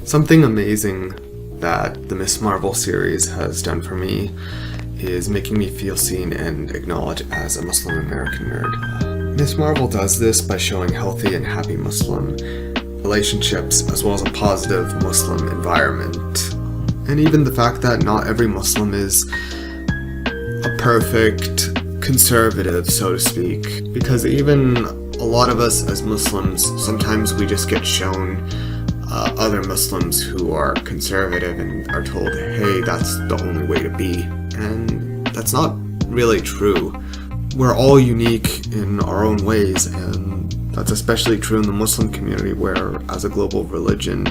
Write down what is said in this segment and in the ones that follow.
Something amazing that the Miss Marvel series has done for me is making me feel seen and acknowledged as a Muslim American nerd. Miss Marvel does this by showing healthy and happy Muslim relationships as well as a positive Muslim environment. And even the fact that not every Muslim is a perfect conservative, so to speak, because even a lot of us as Muslims, sometimes we just get shown other Muslims who are conservative and are told, hey, that's the only way to be. And that's not really true. We're all unique in our own ways, and that's especially true in the Muslim community, where as a global religion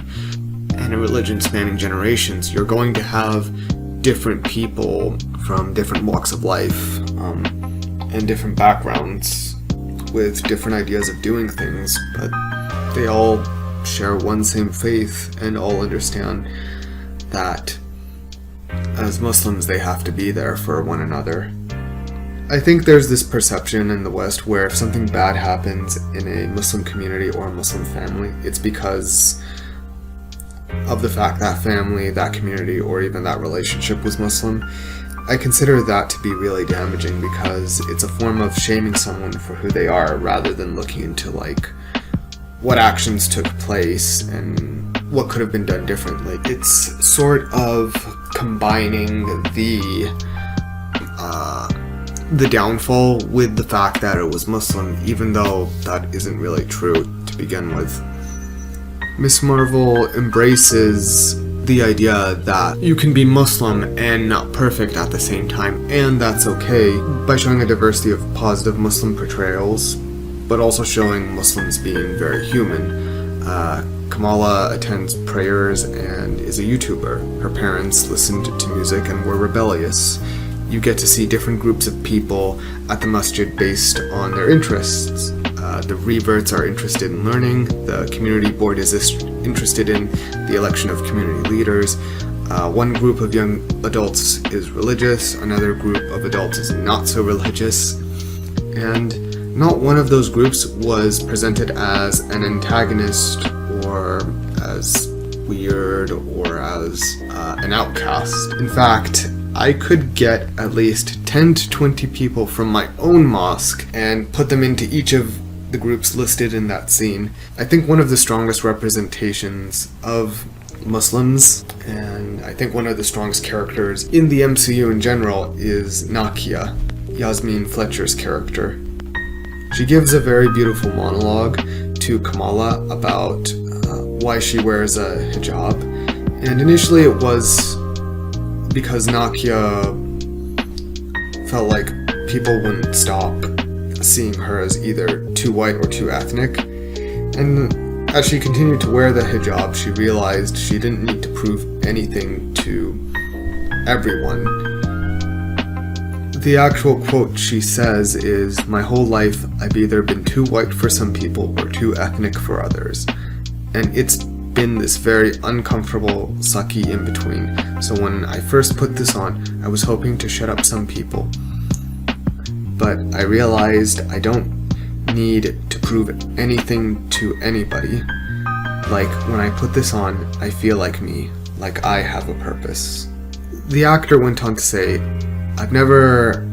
and a religion spanning generations, you're going to have different people from different walks of life and different backgrounds with different ideas of doing things, but they all share one same faith and all understand that as Muslims they have to be there for one another. I think there's this perception in the West where if something bad happens in a Muslim community or a Muslim family, it's because of the fact that family, that community, or even that relationship was Muslim. I consider that to be really damaging because it's a form of shaming someone for who they are rather than looking into what actions took place and what could have been done differently. It's sort of combining the downfall with the fact that it was Muslim, even though that isn't really true to begin with. Miss Marvel embraces the idea that you can be Muslim and not perfect at the same time, and that's okay, by showing a diversity of positive Muslim portrayals, but also showing Muslims being very human. Kamala attends prayers and is a YouTuber. Her parents listened to music and were rebellious. You get to see different groups of people at the masjid based on their interests. The reverts are interested in learning, the community board is interested in the election of community leaders, one group of young adults is religious, another group of adults is not so religious, and not one of those groups was presented as an antagonist or as weird or as an outcast. In fact, I could get at least 10 to 20 people from my own mosque and put them into each of the groups listed in that scene. I think one of the strongest representations of Muslims, and I think one of the strongest characters in the MCU in general, is Nakia, Yasmin Fletcher's character. She gives a very beautiful monologue to Kamala about why she wears a hijab, and initially it was because Nakia felt like people wouldn't stop seeing her as either too white or too ethnic, and as she continued to wear the hijab, she realized she didn't need to prove anything to everyone. The actual quote she says is, "My whole life I've either been too white for some people or too ethnic for others," and it's been this very uncomfortable, sucky in-between. So when I first put this on, I was hoping to shut up some people, but I realized I don't need to prove anything to anybody. Like, when I put this on, I feel like me, like I have a purpose. The actor went on to say, "I've never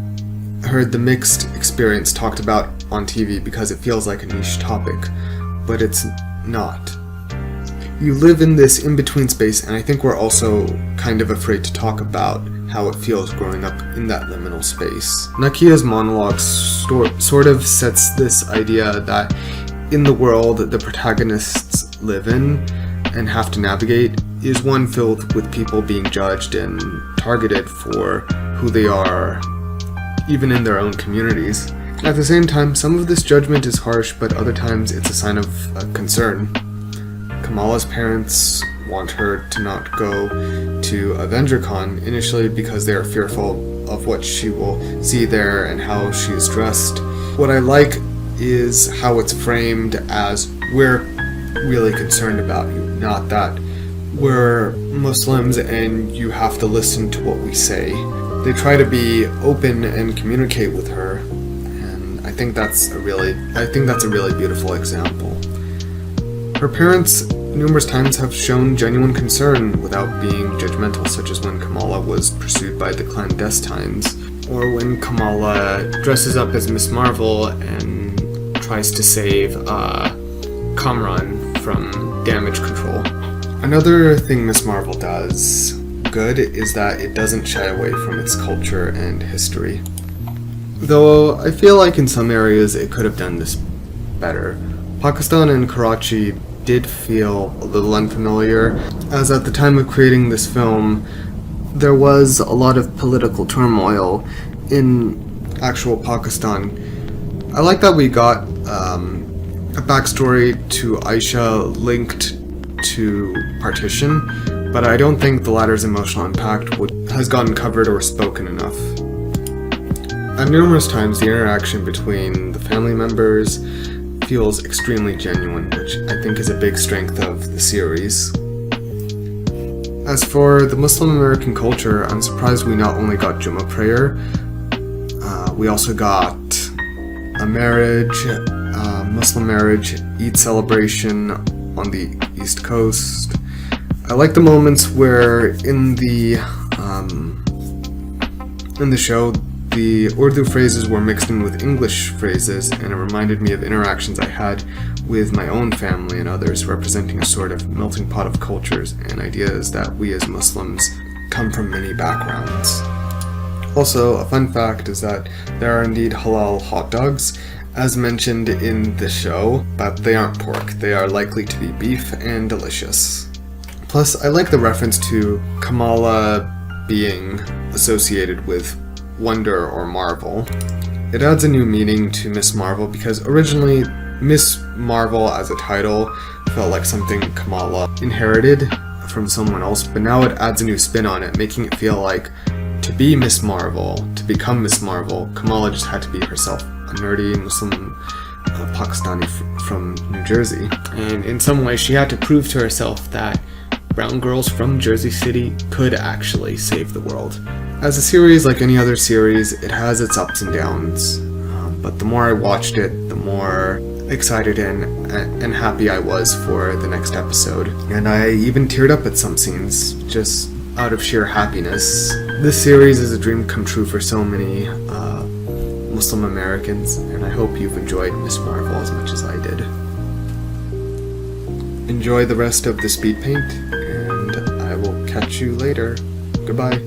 heard the mixed experience talked about on TV because it feels like a niche topic, but it's not. You live in this in-between space, and I think we're also kind of afraid to talk about how it feels growing up in that liminal space." Nakia's monologue sort of sets this idea that in the world the protagonists live in and have to navigate is one filled with people being judged and targeted for who they are, even in their own communities. At the same time, some of this judgment is harsh, but other times it's a sign of concern. Kamala's parents want her to not go to AvengerCon initially because they are fearful of what she will see there and how she is dressed. What I like is how it's framed as, we're really concerned about you, not that we're Muslims and you have to listen to what we say. They try to be open and communicate with her, and I think that's a really beautiful example. Her parents numerous times have shown genuine concern without being judgmental, such as when Kamala was pursued by the clandestines, or when Kamala dresses up as Miss Marvel and tries to save Kamran from damage control. Another thing Miss Marvel does good is that it doesn't shy away from its culture and history. Though I feel like in some areas it could have done this better. Pakistan and Karachi did feel a little unfamiliar, as at the time of creating this film, there was a lot of political turmoil in actual Pakistan. I like that we got a backstory to Aisha linked to partition, but I don't think the latter's emotional impact has gotten covered or spoken enough. At numerous times, the interaction between the family members feels extremely genuine, which I think is a big strength of the series. As for the Muslim American culture, I'm surprised we not only got Jummah prayer, we also got a marriage, Muslim marriage, Eid celebration on the East Coast. I like the moments where in the show, the Urdu phrases were mixed in with English phrases, and it reminded me of interactions I had with my own family and others, representing a sort of melting pot of cultures and ideas that we as Muslims come from many backgrounds. Also, a fun fact is that there are indeed halal hot dogs, as mentioned in the show, but they aren't pork. They are likely to be beef and delicious. Plus, I like the reference to Kamala being associated with Wonder or Marvel. It adds a new meaning to Miss Marvel because originally Miss Marvel as a title felt like something Kamala inherited from someone else, but now it adds a new spin on it, making it feel like to be Miss Marvel, to become Miss Marvel, Kamala just had to be herself, a nerdy Muslim Pakistani from New Jersey. And in some way she had to prove to herself that brown girls from Jersey City could actually save the world. As a series, like any other series, it has its ups and downs, but the more I watched it, the more excited and happy I was for the next episode. And I even teared up at some scenes, just out of sheer happiness. This series is a dream come true for so many Muslim Americans, and I hope you've enjoyed Miss Marvel as much as I did. Enjoy the rest of the Speedpaint, and I will catch you later. Goodbye.